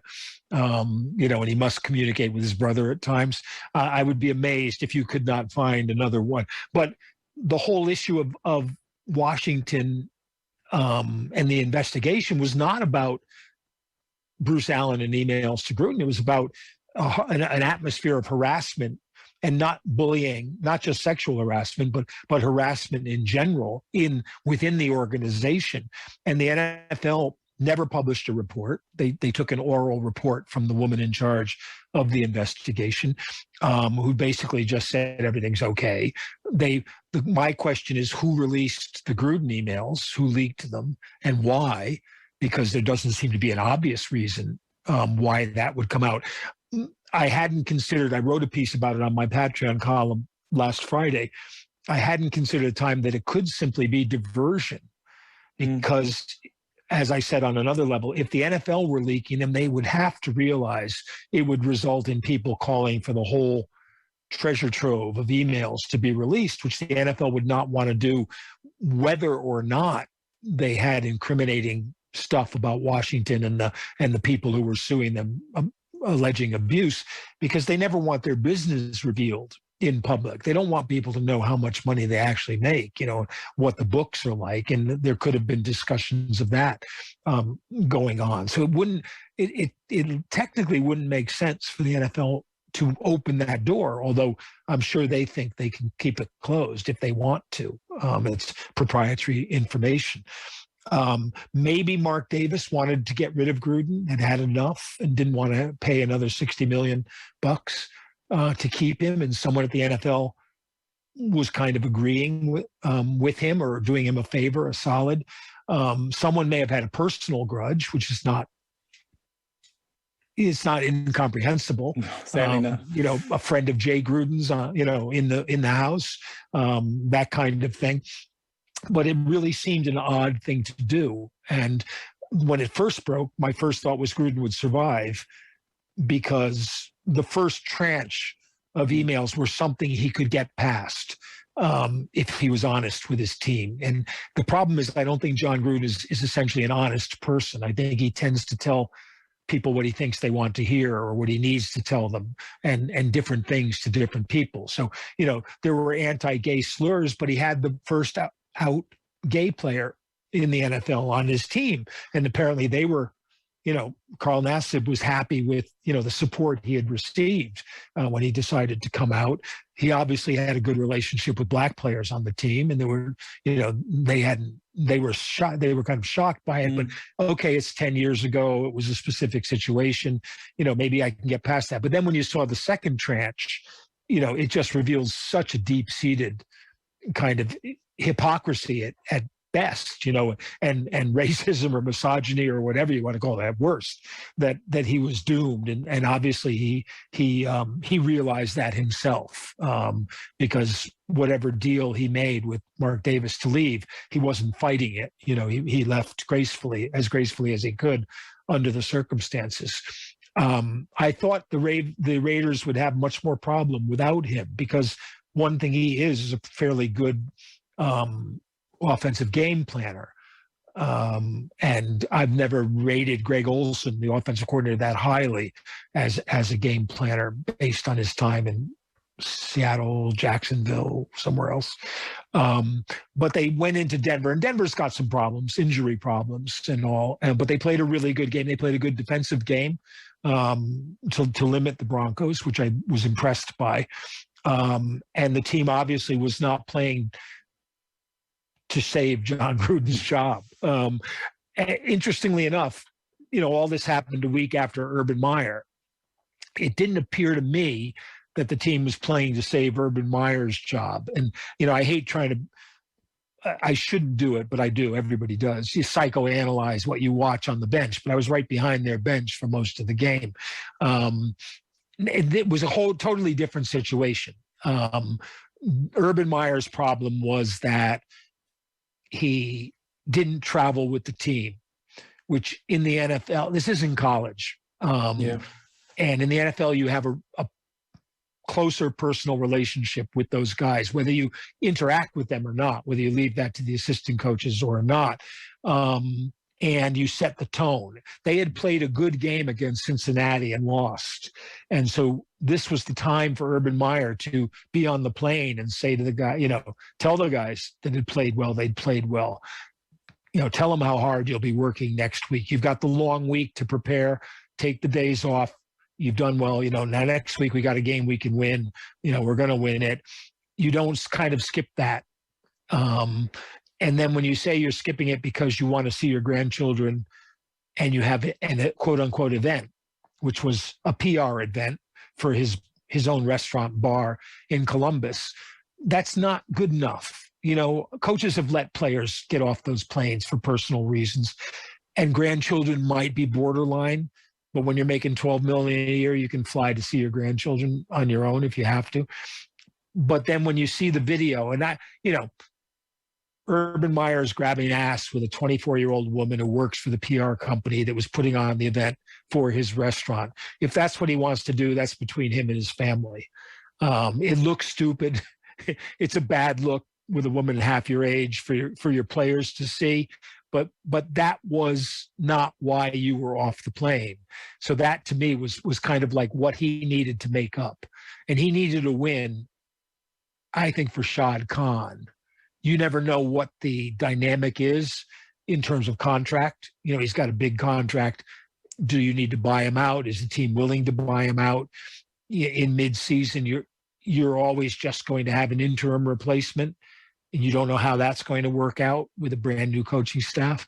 and he must communicate with his brother at times. I would be amazed if you could not find another one. But the whole issue of Washington and the investigation was not about Bruce Allen and emails to Gruden. It was about an atmosphere of harassment, and not bullying, not just sexual harassment, but harassment in general within the organization. And the NFL never published a report. They took an oral report from the woman in charge of the investigation, who basically just said everything's okay. My question is, who released the Gruden emails, who leaked them, and why? Because there doesn't seem to be an obvious reason why that would come out. I hadn't considered, I wrote a piece about it on my Patreon column last Friday. I hadn't considered a time that it could simply be diversion, because as I said on another level, if the NFL were leaking them, they would have to realize it would result in people calling for the whole treasure trove of emails to be released, which the NFL would not want to do, whether or not they had incriminating stuff about Washington and the people who were suing them, alleging abuse, because they never want their business revealed in public. They don't want people to know how much money they actually make, what the books are like. And there could have been discussions of that going on. So it technically wouldn't make sense for the NFL to open that door, although I'm sure they think they can keep it closed if they want to. It's proprietary information. Maybe Mark Davis wanted to get rid of Gruden and had enough and didn't want to pay another $60 million to keep him, and someone at the NFL was kind of agreeing with him or doing him a favor, a solid. Someone may have had a personal grudge, which is not incomprehensible. Certainly not. You know, a friend of Jay Gruden's, you know, in the house, that kind of thing. But it really seemed an odd thing to do. And when it first broke, my first thought was Gruden would survive, because the first tranche of emails were something he could get past if he was honest with his team. And the problem is, I don't think John Gruden is essentially an honest person. I think he tends to tell people what he thinks they want to hear or what he needs to tell them, and different things to different people. So, you know, there were anti-gay slurs, but he had the first out gay player in the NFL on his team. And apparently they were, you know, Carl Nassib was happy with, you know, the support he had received when he decided to come out. He obviously had a good relationship with black players on the team, and they were, you know, they were shocked. They were kind of shocked by it, but okay, it's 10 years ago. It was a specific situation. You know, maybe I can get past that. But then when you saw the second tranche, you know, it just reveals such a deep-seated kind of hypocrisy at best, you know, and racism or misogyny or whatever you want to call that, worst, that he was doomed. And obviously he realized that himself, because whatever deal he made with Mark Davis to leave, he wasn't fighting it. You know, he left gracefully as he could under the circumstances. I thought the Raiders would have much more problem without him, because one thing he is a fairly good offensive game planner. And I've never rated Greg Olson, the offensive coordinator, that highly as a game planner based on his time in Seattle, Jacksonville, somewhere else. But they went into Denver, and Denver's got some problems, injury problems and all, but they played a really good game. They played a good defensive game to limit the Broncos, which I was impressed by. And the team obviously was not playing to save John Gruden's job. Interestingly enough, you know, all this happened a week after Urban Meyer. It didn't appear to me that the team was playing to save Urban Meyer's job. And, you know, I hate trying to, I shouldn't do it, but I do. Everybody does. You psychoanalyze what you watch on the bench, but I was right behind their bench for most of the game. It was a whole totally different situation. Urban Meyer's problem was that he didn't travel with the team, which in the NFL, this isn't college. And in the NFL, you have a closer personal relationship with those guys, whether you interact with them or not, whether you leave that to the assistant coaches or not. And you set the tone. They had played a good game against Cincinnati and lost. And so this was the time for Urban Meyer to be on the plane and say to the guy, you know, tell the guys that had played well, they'd played well. You know, tell them how hard you'll be working next week. You've got the long week to prepare, take the days off. You've done well, you know, now next week we got a game we can win. You know, we're going to win it. You don't kind of skip that. And then when you say you're skipping it because you want to see your grandchildren and you have a quote unquote event, which was a PR event for his own restaurant bar in Columbus, that's not good enough. You know, coaches have let players get off those planes for personal reasons, and grandchildren might be borderline, but when you're making $12 million a year, you can fly to see your grandchildren on your own if you have to. But then when you see the video, and you know, Urban Meyer's grabbing ass with a 24-year-old woman who works for the PR company that was putting on the event for his restaurant. If that's what he wants to do, that's between him and his family. It looks stupid. It's a bad look with a woman half your age for your players to see. But that was not why you were off the plane. So that to me was kind of like what he needed to make up. And he needed a win, I think, for Shad Khan. You never know what the dynamic is in terms of contract. You know, he's got a big contract. Do you need to buy him out? Is the team willing to buy him out in mid-season? You're always just going to have an interim replacement, and you don't know how that's going to work out with a brand new coaching staff.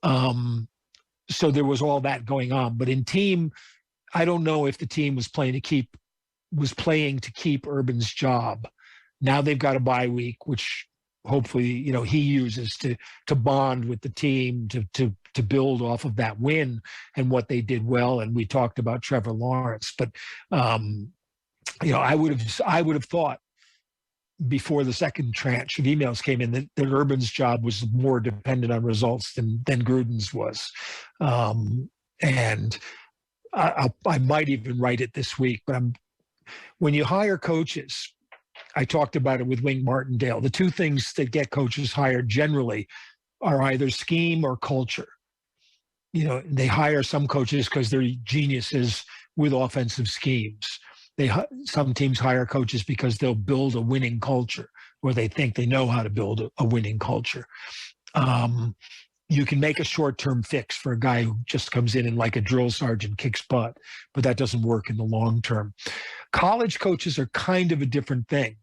So there was all that going on. But in team, I don't know if the team was playing to keep Urban's job Now they've got a bye week, which hopefully, he uses to bond with the team, to build off of that win and what they did well. And we talked about Trevor Lawrence, but I would have thought before the second tranche of emails came in that Urban's job was more dependent on results than Gruden's was. And I might even write it this week, but when you hire coaches, I talked about it with Wink Martindale. The two things that get coaches hired generally are either scheme or culture. They hire some coaches because they're geniuses with offensive schemes. Some teams hire coaches because they'll build a winning culture, or they think they know how to build a winning culture. You can make a short-term fix for a guy who just comes in and like a drill sergeant kicks butt, but that doesn't work in the long term. College coaches are kind of a different thing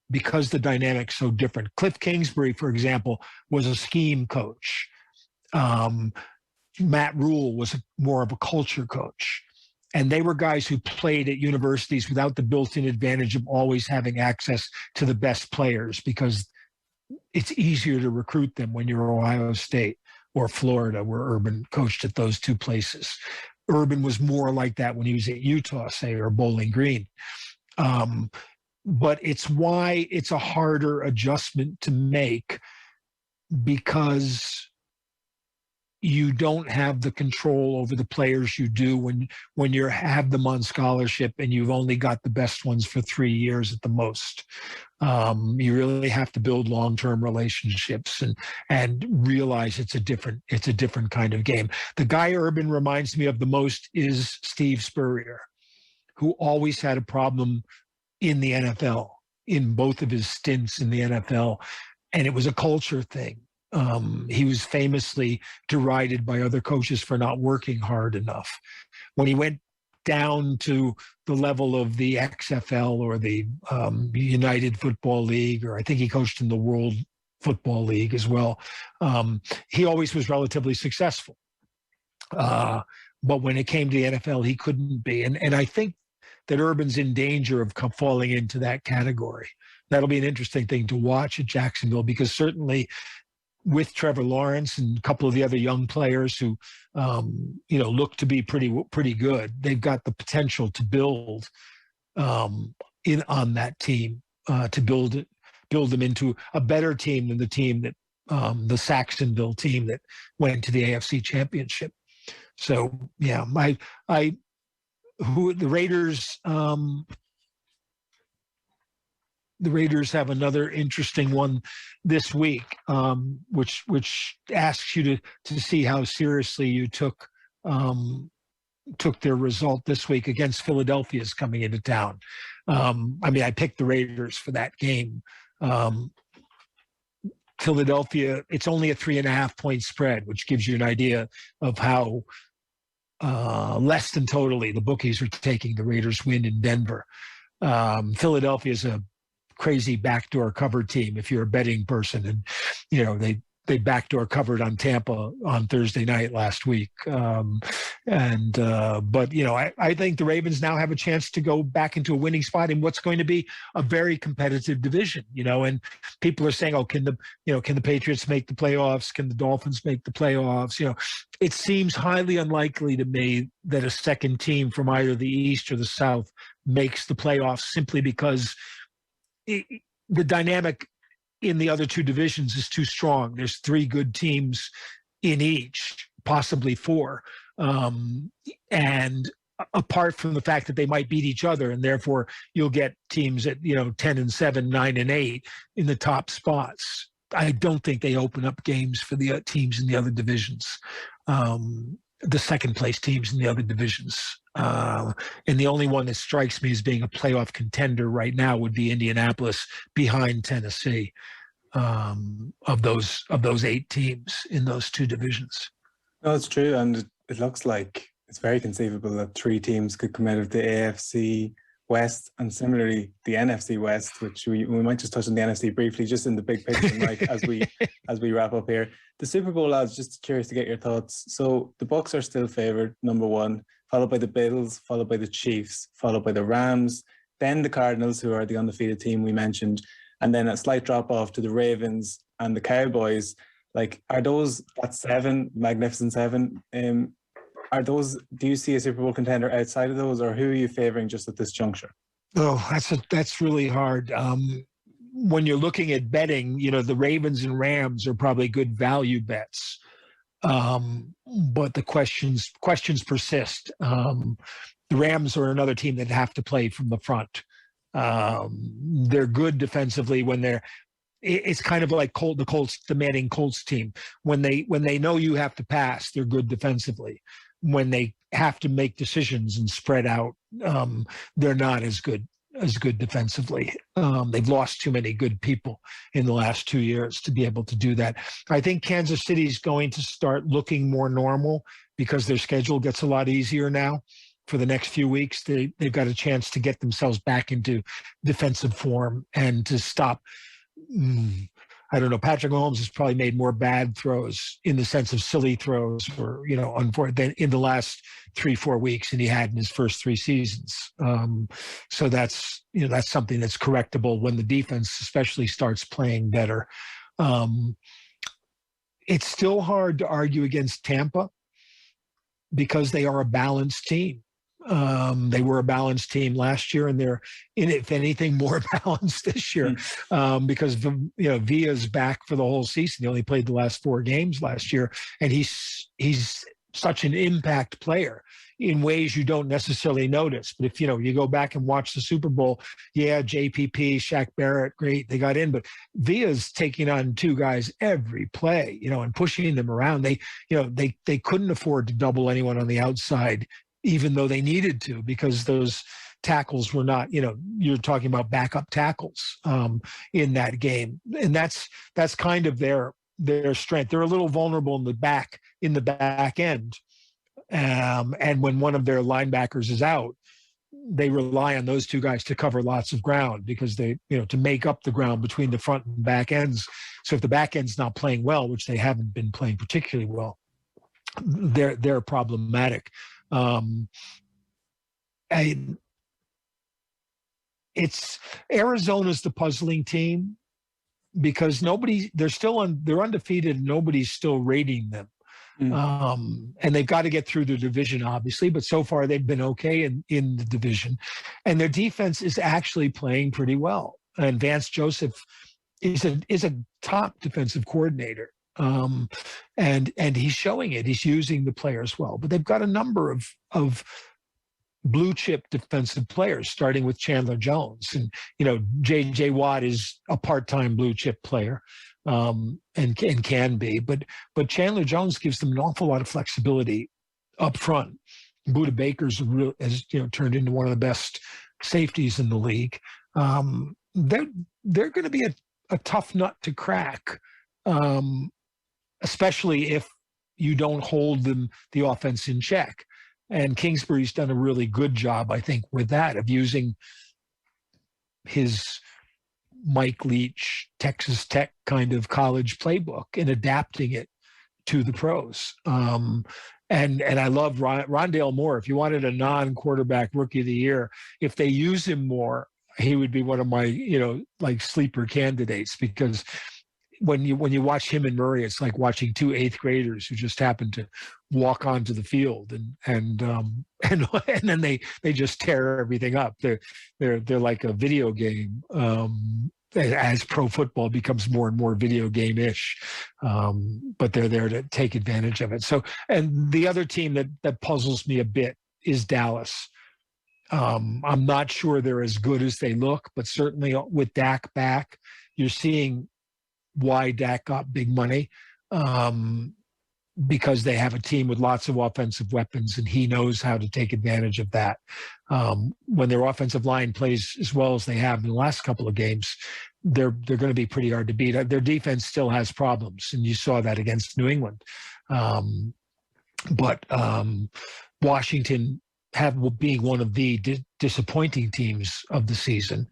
because the dynamic's so different. Cliff Kingsbury, for example, was a scheme coach. Matt Rule was more of a culture coach. And they were guys who played at universities without the built-in advantage of always having access to the best players, because it's easier to recruit them when you're Ohio State or Florida, where Urban coached at those two places. Urban was more like that when he was at Utah, say, or Bowling Green. But it's why it's a harder adjustment to make, because you don't have the control over the players you do when you have them on scholarship and you've only got the best ones for 3 years at the most. You really have to build long-term relationships and realize it's a different kind of game. The guy Urban reminds me of the most is Steve Spurrier, who always had a problem in the NFL, in both of his stints in the NFL, and it was a culture thing. He was famously derided by other coaches for not working hard enough. When he went down to the level of the XFL or the United Football League, or I think he coached in the World Football League as well, he always was relatively successful. But when it came to the NFL, he couldn't be. And I think that Urban's in danger of falling into that category. That'll be an interesting thing to watch at Jacksonville, because certainly with Trevor Lawrence and a couple of the other young players who, look to be pretty good, they've got the potential to build in on that team, to build them into a better team than the team that the Saxonville team that went to the AFC Championship. So yeah, the Raiders. The Raiders have another interesting one this week, which asks you to see how seriously you took their result this week against Philadelphia's coming into town. I picked the Raiders for that game. Philadelphia, it's only a 3.5 point spread, which gives you an idea of how less than totally the bookies are taking the Raiders win in Denver. Philadelphia is a crazy backdoor cover team if you're a betting person, and they backdoor covered on Tampa on Thursday night last week. But I think the Ravens now have a chance to go back into a winning spot in what's going to be a very competitive division, and people are saying, can the Patriots make the playoffs? Can the Dolphins make the playoffs? It seems highly unlikely to me that a second team from either the East or the South makes the playoffs, simply because the dynamic in the other two divisions is too strong. There's 3 good teams in each, possibly 4. And apart from the fact that they might beat each other, and therefore you'll get teams at 10-7, 9-8 in the top spots. I don't think they open up games for the teams in the other divisions, the second place teams in the other divisions. And the only one that strikes me as being a playoff contender right now would be Indianapolis, behind Tennessee, of those 8 teams in those 2 divisions. No, it's true. And it looks like it's very conceivable that 3 teams could come out of the AFC West, and similarly the NFC West, which we might just touch on the NFC briefly, just in the big picture, Mike, as we wrap up here. The Super Bowl, lads, just curious to get your thoughts. So the Bucs are still favoured, number 1, followed by the Bills, followed by the Chiefs, followed by the Rams, then the Cardinals, who are the undefeated team we mentioned, and then a slight drop off to the Ravens and the Cowboys. Like, are those that 7, magnificent 7? Are those? Do you see a Super Bowl contender outside of those, or who are you favoring just at this juncture? Oh, that's really hard. When you're looking at betting, the Ravens and Rams are probably good value bets. But the questions persist. The Rams are another team that have to play from the front. They're good defensively when it's kind of like the Colts, the Manning Colts team. When they know you have to pass, they're good defensively. When they have to make decisions and spread out, they're not as good defensively. They've lost too many good people in the last 2 years to be able to do that. I think Kansas City's going to start looking more normal because their schedule gets a lot easier now. For the next few weeks, they've got a chance to get themselves back into defensive form and to stop. I don't know. Patrick Mahomes has probably made more bad throws in the sense of silly throws or, than in the last 3-4 weeks than he had in his first 3 seasons. So that's something that's correctable when the defense especially starts playing better. It's still hard to argue against Tampa because they are a balanced team. They were a balanced team last year, and they're, if anything, more balanced this year because Villa's back for the whole season. He only played the last 4 games last year, and he's such an impact player in ways you don't necessarily notice. But if you go back and watch the Super Bowl, JPP, Shaq Barrett, great, they got in, but Villa's taking on 2 guys every play, and pushing them around. They couldn't afford to double anyone on the outside, even though they needed to, because those tackles were not, you're talking about backup tackles in that game. And that's kind of their strength. They're a little vulnerable in the back end. And when one of their linebackers is out, they rely on those 2 guys to cover lots of ground because they, to make up the ground between the front and back ends. So if the back end's not playing well, which they haven't been playing particularly well, they're problematic. It's Arizona's the puzzling team because they're undefeated and nobody's still rating them. And they've got to get through the division, obviously, but so far they've been okay in the division, and their defense is actually playing pretty well. And Vance Joseph is a top defensive coordinator. And he's showing it. He's using the players well, but they've got a number of blue chip defensive players, starting with Chandler Jones, and J.J. Watt is a part-time blue chip player, and can be, but Chandler Jones gives them an awful lot of flexibility up front. Budda Baker's has turned into one of the best safeties in the league. They're going to be a tough nut to crack. Especially if you don't hold the offense in check. And Kingsbury's done a really good job, I think, with that, of using his Mike Leach, Texas Tech kind of college playbook and adapting it to the pros. And I love Rondale Moore. If you wanted a non-quarterback rookie of the year, if they use him more, he would be one of my, sleeper candidates, because when you watch him and Murray, it's like watching 2 8th graders who just happen to walk onto the field and then they just tear everything up. They're like a video game. As pro football becomes more and more video game-ish, but they're there to take advantage of it. So, and the other team that puzzles me a bit is Dallas. I'm not sure they're as good as they look, but certainly with Dak back, you're seeing why Dak got big money, because they have a team with lots of offensive weapons, and he knows how to take advantage of that. When their offensive line plays as well as they have in the last couple of games, they're going to be pretty hard to beat. Their defense still has problems, and you saw that against New England. But Washington being one of the disappointing teams of the season.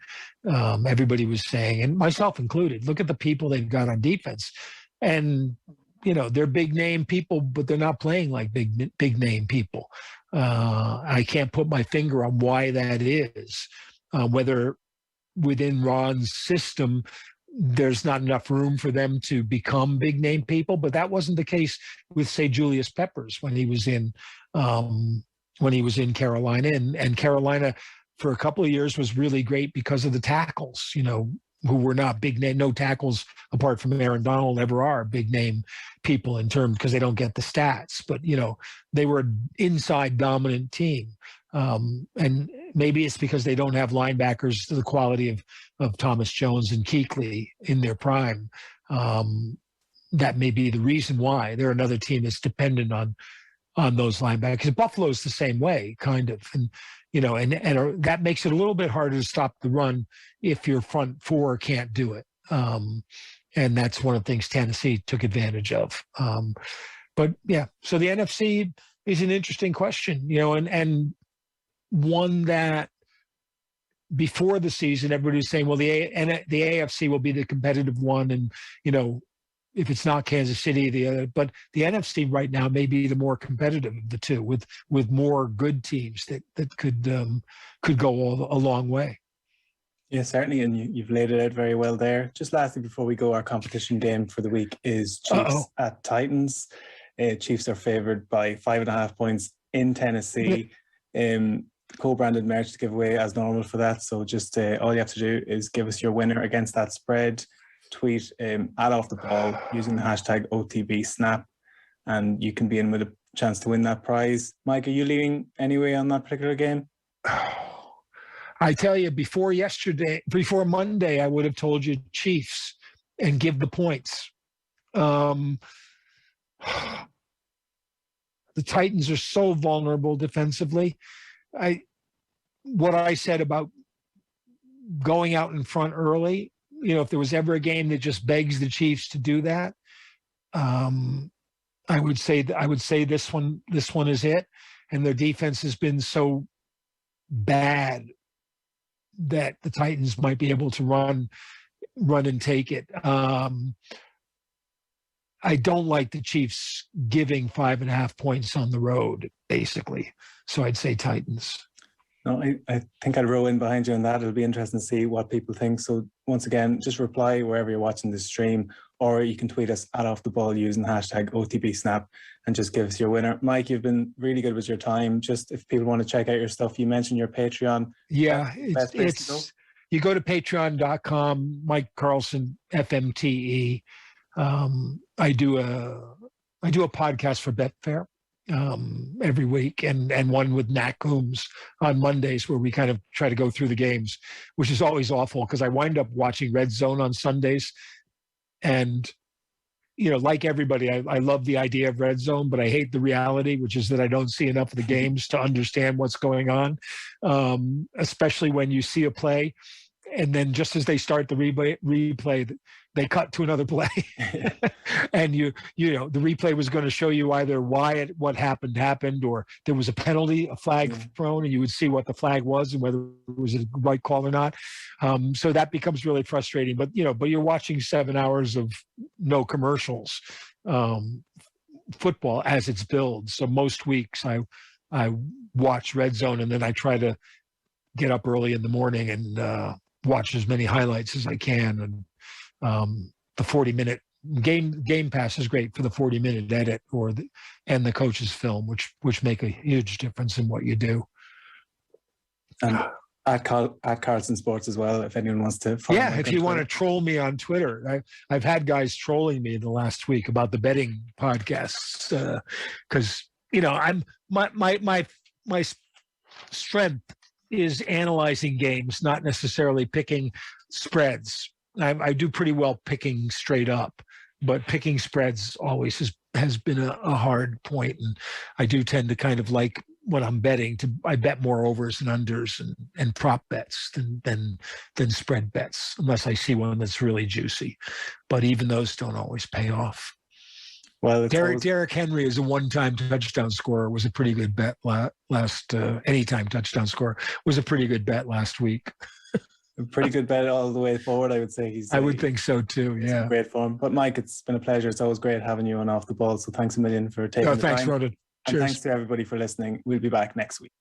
Everybody was saying, and myself included, look at the people they've got on defense. And, they're big name people, but they're not playing like big name people. I can't put my finger on why that is. whether within Ron's system there's not enough room for them to become big name people. But that wasn't the case with, say, Julius Peppers when he was in Carolina, and Carolina for a couple of years was really great because of the tackles, who were not big name. No tackles apart from Aaron Donald ever are big name people in terms, because they don't get the stats, but they were an inside dominant team. And maybe it's because they don't have linebackers to the quality of Thomas Jones and Kuechly in their prime. That may be the reason why they're another team that's dependent on those linebackers. Buffalo's the same way, kind of, and that makes it a little bit harder to stop the run if your front four can't do it. And that's one of the things Tennessee took advantage of. But yeah, so the NFC is an interesting question, and one that before the season, everybody was saying, well, the AFC will be the competitive one. And, if it's not Kansas City, but the NFC right now may be the more competitive of the two, with more good teams that could go a long way. Yeah, certainly, and you've laid it out very well there. Just lastly, before we go, our competition game for the week is Chiefs at Titans. Chiefs are favoured by 5.5 points in Tennessee. Co-branded merch to give away as normal for that. So just all you have to do is give us your winner against that spread. Tweet at Off the Ball using the hashtag OTB Snap, and you can be in with a chance to win that prize. Mike, are you leaning anyway on that particular game? I tell you, before Monday, I would have told you Chiefs and give the points. The Titans are so vulnerable defensively. What I said about going out in front early, if there was ever a game that just begs the Chiefs to do that, I would say this one is it. And their defense has been so bad that the Titans might be able to run and take it. I don't like the Chiefs giving 5.5 points on the road, basically. So I'd say Titans. No, I think I'd row in behind you on that. It'll be interesting to see what people think. So once again, just reply wherever you're watching this stream, or you can tweet us at Off the Ball using hashtag OTB Snap and just give us your winner. Mike, you've been really good with your time. Just if people want to check out your stuff, you mentioned your Patreon. Yeah, it's you go to patreon.com, Mike Carlson, FMTE. I do a podcast for Betfair every week, and one with Nat Coombs on Mondays, where we kind of try to go through the games, which is always awful because I wind up watching Red Zone on Sundays. And, like everybody, I love the idea of Red Zone, but I hate the reality, which is that I don't see enough of the games to understand what's going on, especially when you see a play and then just as they start the replay, they cut to another play. And the replay was going to show you either what happened, or there was a penalty, a flag thrown, and you would see what the flag was and whether it was a right call or not. So that becomes really frustrating. But you're watching 7 hours of no commercials, football as it's billed. So most weeks I watch Red Zone, and then I try to get up early in the morning and watch as many highlights as I can. And the 40-minute game pass is great for the 40-minute edit and the coach's film, which make a huge difference in what you do. And at Carlson Sports as well, if anyone wants to follow. Yeah, if you want to troll me on Twitter. I've had guys trolling me the last week about the betting podcasts because I'm my strength is analyzing games, not necessarily picking spreads. I do pretty well picking straight up, but picking spreads always has been a hard point. And I do tend to kind of like when I'm betting I bet more overs and unders and prop bets than spread bets, unless I see one that's really juicy. But even those don't always pay off. Well, Derrick Henry is a one-time touchdown scorer. Was a pretty good bet last. Anytime touchdown scorer was a pretty good bet last week. A pretty good bet all the way forward, I would say. I would think so too. Yeah, in great form. But Mike, it's been a pleasure. It's always great having you on Off the Ball. So thanks a million for taking the time. Thanks, Ronan. And thanks to everybody for listening. We'll be back next week.